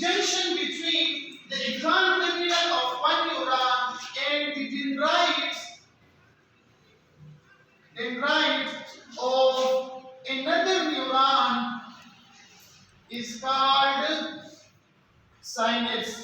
junction between the axon terminal of one neuron and the dendrite of another neuron is called synapse.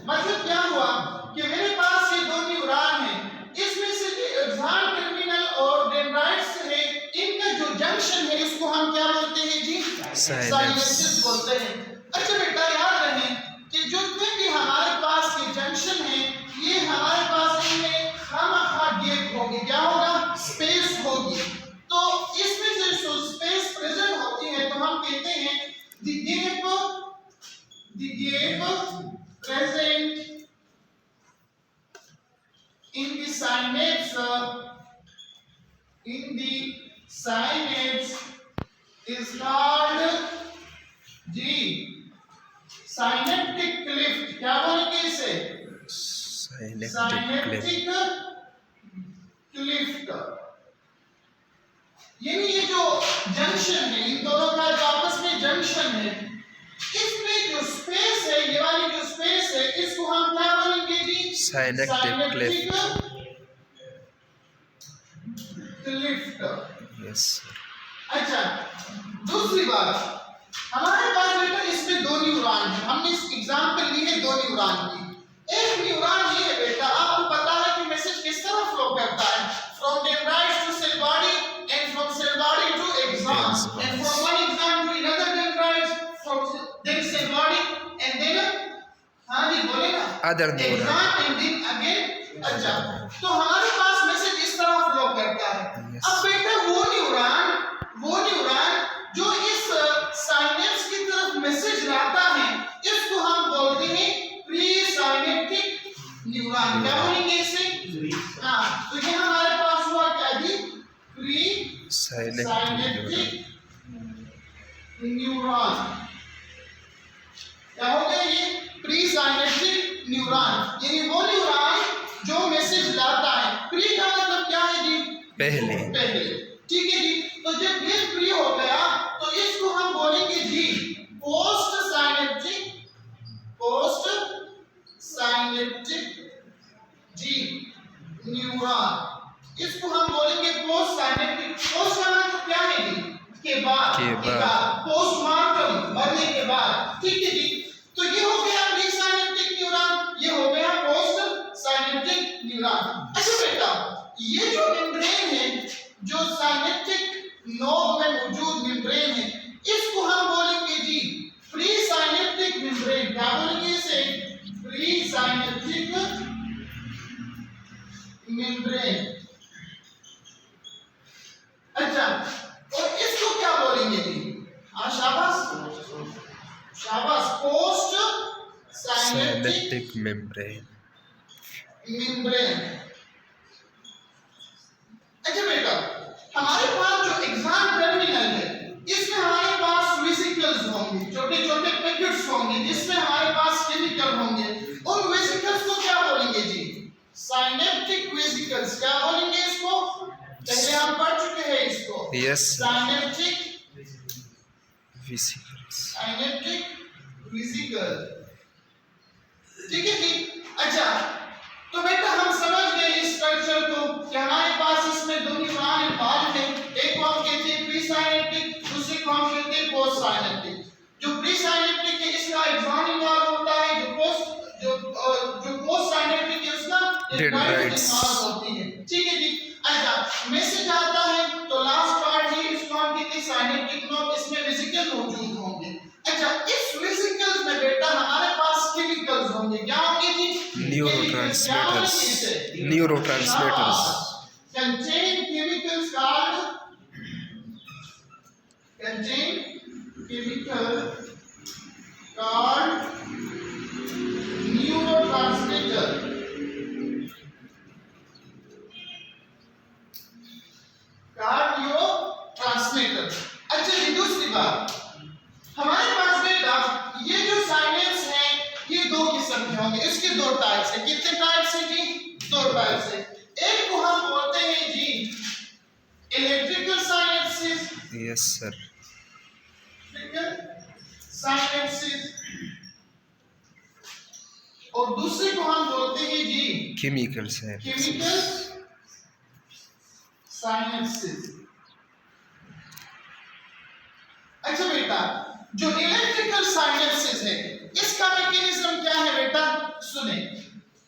मतलब क्या हुआ कि मेरे पास ये दो न्यूरॉन हैं, इसमें से जो एक्सॉन टर्मिनल और डेंड्राइट्स है, इनका जो जंक्शन है इसको हम क्या बोलते हैं जी? साइनेप्सिस बोलते हैं। अच्छा बेटा याद रहे कि जो भी हमारे पास ये जंक्शन है, ये हमारे पास इनमें खामखा गैप होगी, क्या होगा? स्पेस होगी। तो इसमें जो स्पेस प्रेजेंट होती है तो हम कहते हैं the gap present in the synapse is called ji synaptic cleft। क्या बोलेंगे इसे? synaptic cleft। यानी ये जो जंक्शन है, इन दोनों का जो आपस में जंक्शन है, इसमें जो स्पेस है, ये वाली जो स्पेस है, इसको हम क्या बोलेंगे जी? Synaptic cleft. यस। अच्छा दूसरी बात, हमारे पास बेटा इसमें दो न्यूरॉन है, हमने इस एग्जांपल ली है दो न्यूरॉन की। एक न्यूरॉन ये है बेटा, आपको पता है कि मैसेज किस तरह फ्लो करता है, from dendrite to cell body and from cell body to axon and from one axon to another dendrite, from then cell body and then हाँ जी बोले ना other axon and then again। अच्छा तो हमारे पास मैसेज इस तरह फ्लो करता है। अब बेटा वो न्यूरॉन जो इस साइनेप्स की तरफ मैसेज लाता है, इसको हम बोलते हैं प्री साइनेप्टिक न्यूरॉन। क्या बोलेंगे इसे? हाँ तो ये हमारे पास हुआ क्या जी? Pre synaptic neuron. क्या हो गया ये? प्री साइनेप्टिक न्यूरॉन, यानी वो न्यूरॉन जो मैसेज लाता है। प्री का मतलब क्या है जी? पहले। ठीक है जी। तो जब ये प्री हो गया तो इसको हम बोलेंगे जी पोस्ट साइनेप्टिक जी न्यूरॉन। इसको हम बोलेंगे पोस्ट साइनेप्टिक। पोस्ट का मतलब क्या है जी? के बाद। पोस्टमार्टम, मरने के बाद। ठीक है जी। तो ये हो गया प्री साइनेप्टिक न्यूरॉन, ये हो गया पोस्ट साइनेप्टिक न्यूरॉन। अच्छा बेटा ये जो मेम्ब्रेन है, जो साइनेप्टिक नोड में मौजूद मेम्ब्रेन है, इसको हम बोलेंगे जी प्री साइनेप्टिक मेम्ब्रेन। क्या बोलेंगे इसे? Pre synaptic membrane. अच्छा और इसको क्या बोलेंगे जी? शाबाश पोस्ट साइनेप्टिक मेम्ब्रेन। अच्छा बेटा हमारे पास जो एक्सॉन टर्मिनल है, इसमें हमारे पास वेसिकल्स होंगे, छोटे छोटे पैकेट्स होंगे जिसमें हमारे पास केमिकल होंगे। उन वेसिकल्स को क्या बोलेंगे जी? Synaptic vesicles. क्या बोलेंगे इसको? पहले हम पढ़ चुके हैं इसको। यस। Synaptic vesicle. ठीक है जी। अच्छा तो बेटा हम समझ गए इस स्ट्रक्चर को कि हमारे पास इसमें दो न्यूरॉन इन्वॉल्व है। एक को हम कहते हैं प्री साइनेप्टिक, दूसरे को हम कहते हैं पोस्ट साइनेप्टिक। जो प्री साइनेप्टिक है इसका एक्सॉन इन्वॉल्व होता है, जो पोस्ट साइनेप्टिक है उसका डेंड्राइट्स इन्वॉल्व होती है। ठीक है जी। अच्छा मैसेज आता है तो लास्ट पार्ट है इसको हम कहते हैं साइनेप्टिक नोड, इसमें वेसिकल मौजूद होंगे। अच्छा इस वेसिकल्स में बेटा हमारे पास केमिकल्स होंगे। क्या होंगे जी? Neurotransmitters. contain chemicals called neurotransmitter। अच्छा ये दूसरी बात, हमारे पास बेटा ये जो साइनेप्स है ये दो किस्म के होंगे। इसके दो टाइप्स हैं। कितने टाइप्स हैं जी? दो टाइप्स हैं। एक को हम बोलते हैं जी electrical synapsis. Yes sir. Synapsis, और दूसरे को हम बोलते हैं जी केमिकल केमिकल साइनेप्सिस। अच्छा बेटा, जो इलेक्ट्रिकल साइनेप्सिस है इसका मैकेनिज्म क्या है बेटा? सुने,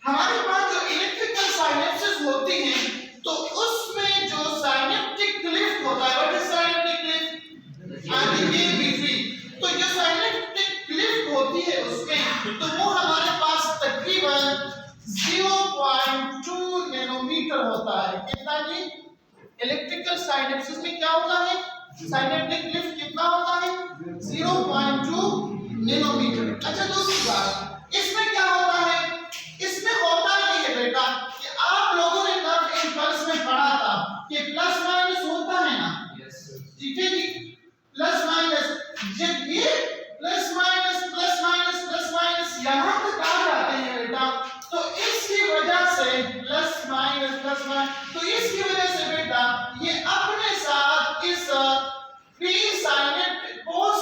हमारे पास जो इलेक्ट्रिकल साइनेप्सिस होती है तो उसमें जो साइनेप्टिक क्लिफ्ट होता है, व्हाट इज साइनेप्टिक क्लिफ्ट? ये बीटरी, तो जो साइनेप्टिक क्लिफ्ट होती है उसमें तो वो हमारे पास तकरीबन 0.2 नैनोमीटर होता है। कितना जी? इलेक्ट्रिकल साइनेप्सिस में क्या होता है? साइनेप्टिक क्लिफ्ट कितना होता है? 0.2 नैनोमीटर। अच्छा, दूसरी बात, इसमें क्या होता है? इसमें होता ये है बेटा कि आप लोगों ने तब इम्पल्स में पढ़ा था कि प्लस माइनस होता है ना, ठीक है जी, प्लस माइनस, जब ये प्लस माइनस यहाँ तक आ जाते हैं बेटा, तो इसकी वजह से प्लस माइनस, तो इसकी वजह से बेटा ये अपने साथ इस pre synaptic post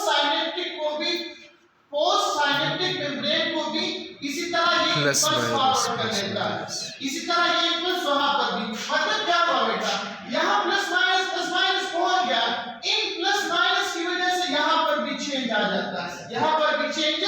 synaptic membrane को भी इसी तरह ये प्लस फॉरवर्ड कर लेता है। इसी तरह ये प्लस वहां पर भी, मतलब क्या हुआ बेटा, यहाँ प्लस माइनस पहुंच गया, इन प्लस माइनस की वजह से यहाँ पर भी चेंज आ जाता है, यहाँ पर भी चेंज,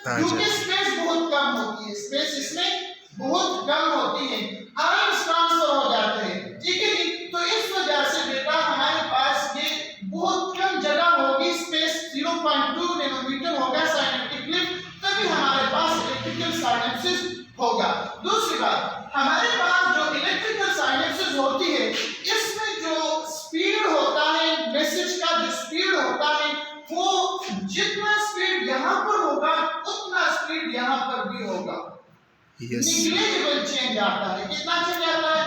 क्योंकि स्पेस बहुत कम होती है, स्पेस इसमें बहुत कम होती है, आयंस ट्रांसफर हो जाते हैं, ठीक है जी। तो इस वजह से बेटा हमारे पास ये बहुत कम जगह होगी, स्पेस 0.2 नैनोमीटर होगा साइनेप्टिक क्लिफ्ट, तभी हमारे पास इलेक्ट्रिकल साइनेप्सिस होगा। दूसरी बात, हमारे पास जो इलेक्ट्रिकल साइनेप्सिस होती है इसमें जो स्पीड होता है, मैसेज का जो स्पीड होता है, वो जितना स्पीड यहाँ पर होगा उतना स्पीड यहाँ पर भी होगा। निग्लिजिबल चेंज आता है, कितना चेंज आता है?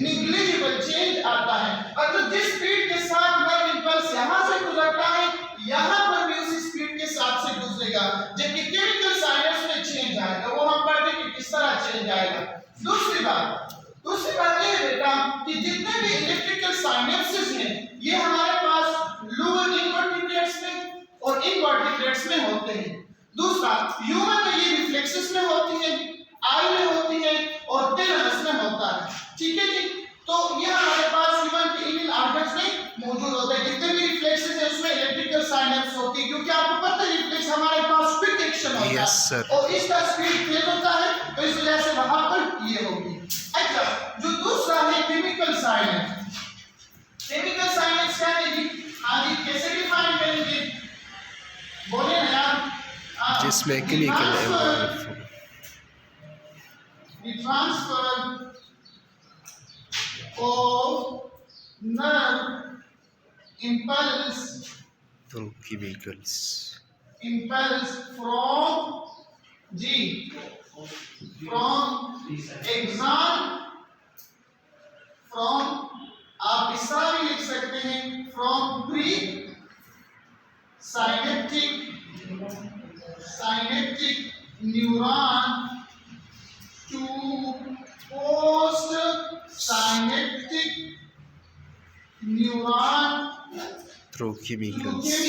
निग्लिजिबल चेंज आता है। और तो जिस स्पीड के साथ नर्व इंपल्स यहाँ से गुजरता है, यहाँ पर भी उसी स्पीड के साथ से गुजरेगा, जबकि केमिकल साइनेप्स में चेंज आएगा, वो हम पढ़ते कि किस तरह चेंज आएगा। दूसरी बात ये है बेटा कि जितने भी इलेक्ट्रिकल साइनेप्सिस हैं ये हमारे पास लोअर इनवर्टिब्रेट्स में और इनवर्टिब्रेट्स में होते हैं। दूसरा, ह्यूमन में ये रिफ्लेक्सेस में होती है, आई में होती है और थैलेमस में होता है, ठीक है जी। तो ये हमारे पास ह्यूमन के इन ऑर्गन्स में मौजूद होते हैं। जितने भी रिफ्लेक्सेस हैं उसमें इलेक्ट्रिकल साइनेप्स होती है, क्योंकि आपको पता है रिफ्लेक्स हमारे पास क्विक एक्शन होता है और इसका स्पीड तेज होता है, तो इस वजह से वहां पर ये होगी। अच्छा, जो दूसरा है केमिकल साइनेप्स। केमिकल साइनेप्स क्या है जी? आगे कैसे डिफाइन करेंगे, बोले ना यार? जिसमें chemical the transfer of nerve impulse through chemicals from axon, from, आप इस तरह भी लिख सकते हैं, from pre synaptic neuron to post synaptic neuron through chemicals.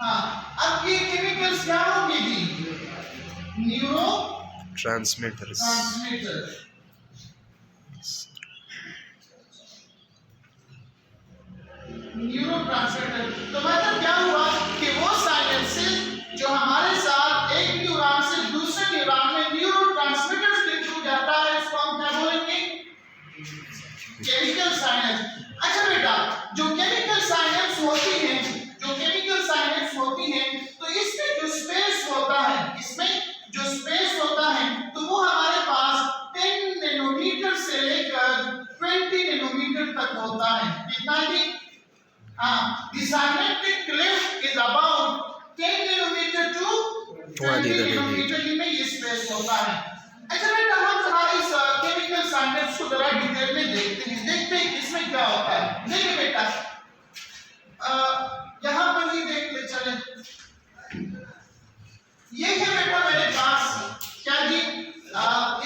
हाँ, अब ये केमिकल्स क्या होंगे जी? Neuro transmitter. न्यूरोट्रांसमीटर, तो मतलब क्या हुआ कि वो साइनेप्सिस जो हमारे साथ एक न्यूरॉन से दूसरे न्यूरॉन में न्यूरोट्रांसमीटर्स के थ्रू जाता है, उसको हम क्या बोलेंगे? Chemical synapse. अच्छा बेटा, जो केमिकल साइनेप्स होती हैं तो इसमें जो स्पेस होता है तो वो हमारे पास 10 नैनोमीटर से लेकर 20 नैनोमीटर तक होता है। कितना जी? The synaptic cleft is about 10 nanometer to 20 nanometer में ये स्पेस होता है। अच्छा बेटा, हम जरा इस केमिकल साइनेप्स को जरा डिटेल में देखते हैं इसमें क्या होता है। देखिए बेटा, यहाँ पर ही देख ले चले, ये है बेटा मेरे पास क्या जी?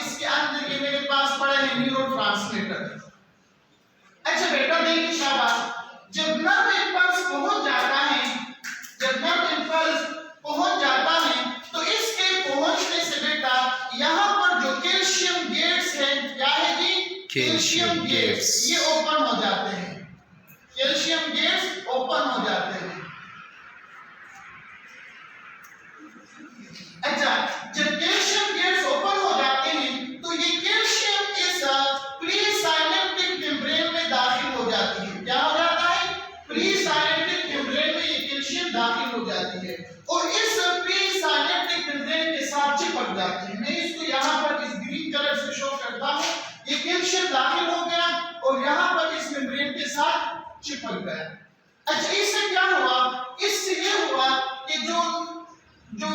इसके अंदर ये मेरे पास पड़े हैं न्यूरोट्रांसमीटर। कैल्शियम गेट्स ये ओपन हो जाते हैं, कैल्शियम गेट्स ओपन हो जाते हैं। अच्छा, जब कैल्शियम गेट्स ओपन हो जाते हैं तो ये कैल्शियम इस प्री साइनेप्टिक मेम्ब्रेन में दाखिल हो जाती है। क्या हो जाता है? प्री साइनेप्टिक मेम्ब्रेन में ये कैल्शियम दाखिल हो जाती है और इस प्री साइनेप्टिक मेम्ब्रेन के साथ चिपक जाती है। मैं इसको यहाँ पर इस ग्रीन कलर से शो करता हूँ। ये कैल्शियम दाखिल हो गया और यहाँ पर इस मेम्ब्रेन के साथ चिपक गया। अच्छा, इससे क्या हुआ? इससे ये हुआ कि जो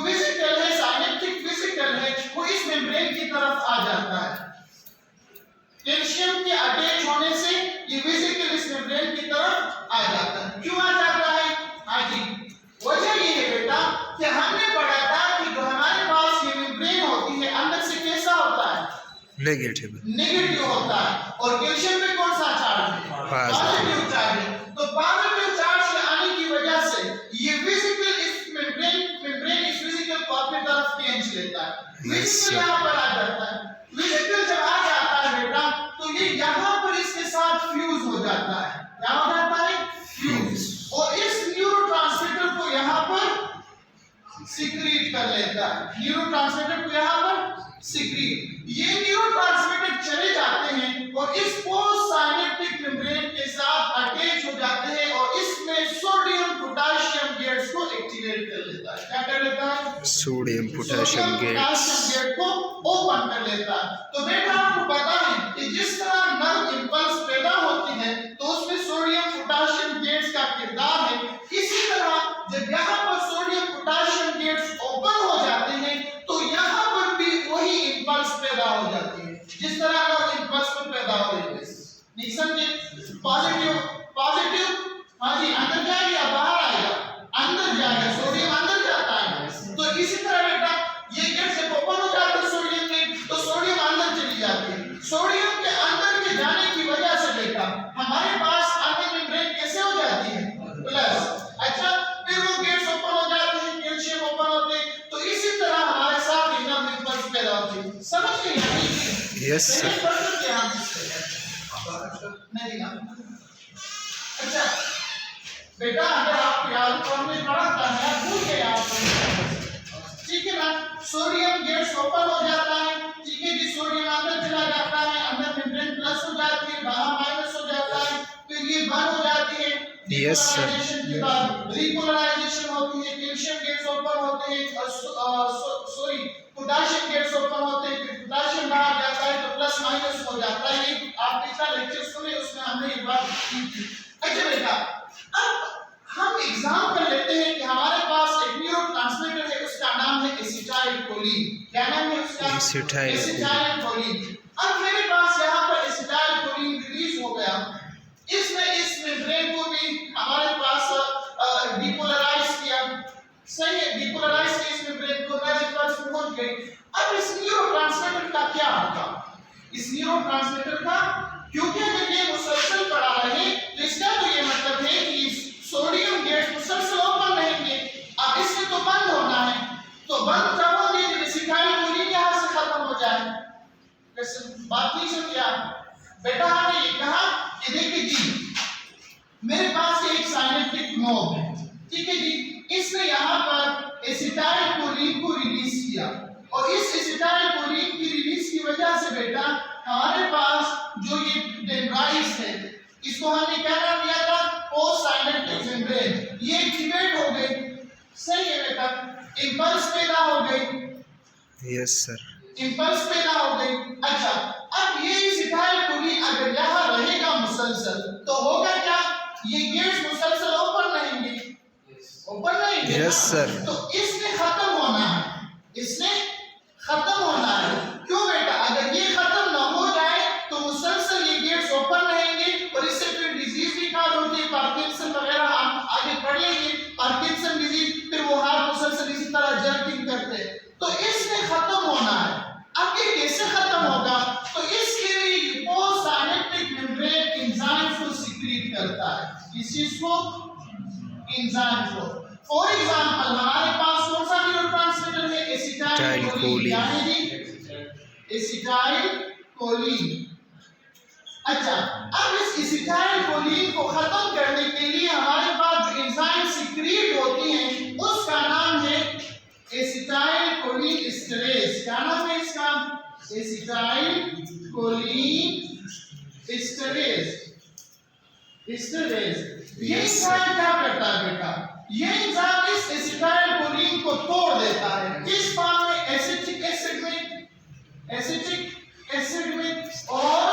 वेसिकल है, साइनेप्टिक वेसिकल है, वो इस मेम्ब्रेन की तरफ आ जाता है। कैल्शियम के अटैच होने से ये वेसिकल इस मेम्ब्रेन की तरफ आ जाता है। क्यों आ जाता है? हाँ जी, वजह ये है बेटा कि हमने पढ़ा था कि जो हमारे पास ये मेम्ब्रेन होती है अंदर से कैसा होता है? नेगेटिव, नेगेटिव होता है। और कैल्शियम में कौन सा चार्ज है? पॉजिटिव चार्ज है। तो पॉजिटिव चार्ज के आने की वजह से ये वेसिकल इस मेम्ब्रेन इस वेसिकल को अपनी तरफ खींच लेता है। वेसिकल यहाँ पर आ जाता है। वेसिकल जब आ जाता है बेटा तो ये यहाँ पर इसके साथ फ्यूज हो जाता है। क्या हो जाता है? फ्यूज। और इस न्यूरोट्रांसमीटर को यहाँ पर सिक्रीट कर लेता है। न्यूरोट्रांसमीटर को यहाँ पर सिक्रीट, ये न्यूरोट्रांसमीटर चले जाते हैं और इस पोस्ट साइनेप्टिक मेम्ब्रेन के साथ अटैच हो जाते हैं और इसमें सोडियम पोटेशियम गेट्स को एक्टिवेट कर लेता है। क्या कर लेता है? सोडियम पोटेशियम गेट को ओपन कर लेता है। तो बेटा आपको पता है कि जिस तरह नर्व इंपल्स पैदा होती है तो उसमें सोडियम पोटेशियम गेट्स का किरदार है। इसी तरह जब यहाँ पर सोडियम पोटेशियम गेट्स ओपन हो जाते हैं तो यहाँ पर भी वही इंपल्स पैदा हो जाती है जिस तरह नर्व इंपल्स में पैदा हो रही है। नहीं समझे? पॉजिटिव पॉजिटिव, हाँ जी, अंदर जाएगा बाहर आएगा, अंदर जाएगा, सोडियम अंदर जाता है। तो इसी तरह बेटा ये गेट से ओपन हो जाता है सोडियम गेट, तो सोडियम अंदर चली जाती है। सोडियम के अंदर के जाने की वजह से बेटा हमारे पास अंदर मेम्ब्रेन कैसे हो जाती है? प्लस। अच्छा, फिर वो गेट्स ओपन हो जाते हैं, कैल्शियम ओपन होते हैं। तो इसी तरह हमारे साथ नर्व इंपल्स पैदा होती है। समझ गए? Yes sir. नहीं ना। अच्छा बेटा, अगर आप याद तो हमने पढ़ा था, मैं भूल गया आपको, ठीक है ना? सोडियम गेट्स ओपन हो जाता है, ठीक है जी, सोडियम अंदर चला जाता है, अंदर मेम्ब्रेन प्लस हो जाती है, बाहर माइनस हो जाता है, फिर ये बंद हो जाती है। Yes sir. के बाद रिपोलराइजेशन होती है, कैल्शियम गेट्स ओपन होते हैं, सॉरी पोटेशियम गेट्स ओपन होते हैं, फिर पोटेशियम बाहर जाता है तो प्लस माइनस हो जाता है। ये आप पिछला लेक्चर सुने, उसमें हमने ये बात की थी। अच्छा बेटा, अब हम एग्जाम कर लेते हैं कि हमारे पास एक न्यूरोट्रांसमीटर है, उसका नाम है एसिटाइलकोलिन। क्या नाम है उसका? एसिटाइलकोलिन। अब मेरे पास यहाँ पर एसिटाइलकोलिन रिलीज हो गया, इसने इस मेम्ब्रेन को भी हमारे पास डिपोलराइज किया। सही है, डिपोलराइज किया इस मेम्ब्रेन को, नर्व इंपल्स पहुंच गई। अब इस न्यूरोट्रांसमीटर का क्या होगा? इस न्यूरोट्रांसमीटर का, क्योंकि अगर ये मुसलसल पड़ा रहे तो इसका तो ये मतलब है कि सोडियम गेट्स मुसलसल ओपन रहेंगे। अब इसमें तो बंद होना है, तो बंद कब होंगे? जब एसिटाइलकोलिन यहाँ से खत्म हो जाए। कैसे बात नहीं समझे आप? बेटा हमने ये कहा कि देखिए जी, मेरे पास एक साइनेप्टिक नोब है, ठीक है जी, इसने यहाँ पर एसिटाइलकोलिन को रिलीज किया और इस एसिटाइलकोलिन की रिलीज की वजह से बेटा हमारे पास जो ये डेंड्राइट्स है, इसको हमने क्या नाम दिया था? Post synaptic membrane. ये एक्टिवेट हो गई। सही है बेटा, इंपल्स पैदा हो गई। Yes sir. इंपल्स पैदा हो गई। अच्छा, अब ये एसिटाइलकोलिन अगर यहाँ रहेगा मुसलसल तो होगा क्या? ये गेट्स मुसलसल ओपन रहेंगे, ओपन रहेंगे। Yes sir. तो इसने खत्म होना है, इसने खत्म होना है। क्यों बेटा? अगर ये खत्म ना हो जाए तो मुसलसल ये गेट्स ओपन रहेंगे और इससे फिर डिजीज भी काज होती है, पार्किंसन वगैरह हम आगे पढ़ लेंगे। पार्किंसन डिजीज, फिर वो हार्ट मुसलसल इसी तरह जर्किंग करते हैं। तो इसने खत्म होना है। अब ये कैसे खत्म होगा? तो इसके लिए पोस्ट साइनेप्टिक मेम्ब्रेन एंजाइम्स को सिक्रीट करता है। इस चीज को, एंजाइम को। फॉर एग्जांपल हमारे पास कौन सा न्यूरोट्रांसमीटर है? एसिटाइलकोलिन। यानी जी एसिटाइलकोलिन। अच्छा, अब इस एसिटाइल कोलिन को खत्म करने के लिए हमारे पास जो एंजाइम सिक्रीट होती हैं उसका नाम है एसिटाइल कोलिन एस्टरेज। क्या नाम है इसका? Acetyl choline esterase. ये एंजाइम क्या करता है बेटा? ये एंजाइम इस एसिटाइल कोलिन को तोड़ देता है। किस फॉर्म में? एसिटिक एसिड में, एसिटिक एसिड में और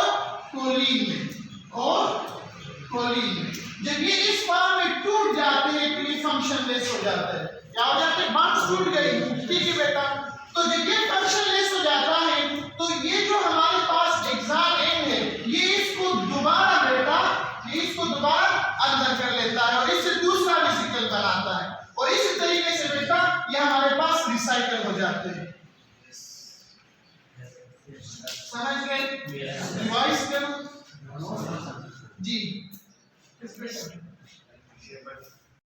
कोलिन में, और कोलिन में। जब ये इस फॉर्म में टूट जाते हैं तो ये फंक्शनलेस हो जाता है। क्या हो जाते हैं? बॉन्ड्स टूट गई, ठीक है बेटा। तो जब ये फंक्शनलेस हो जाता है तो ये जो हमारे पास हेक्सान एन है ये इसको दोबारा बेटा, ये इसको दोबारा अंदर कर लेता है और इससे दूसरा वेसिकल बनाता है और इसी तरीके से बेटा ये हमारे पास रिसाइकल हो जाते हैं। समझ गए? रिवाइज करो जी।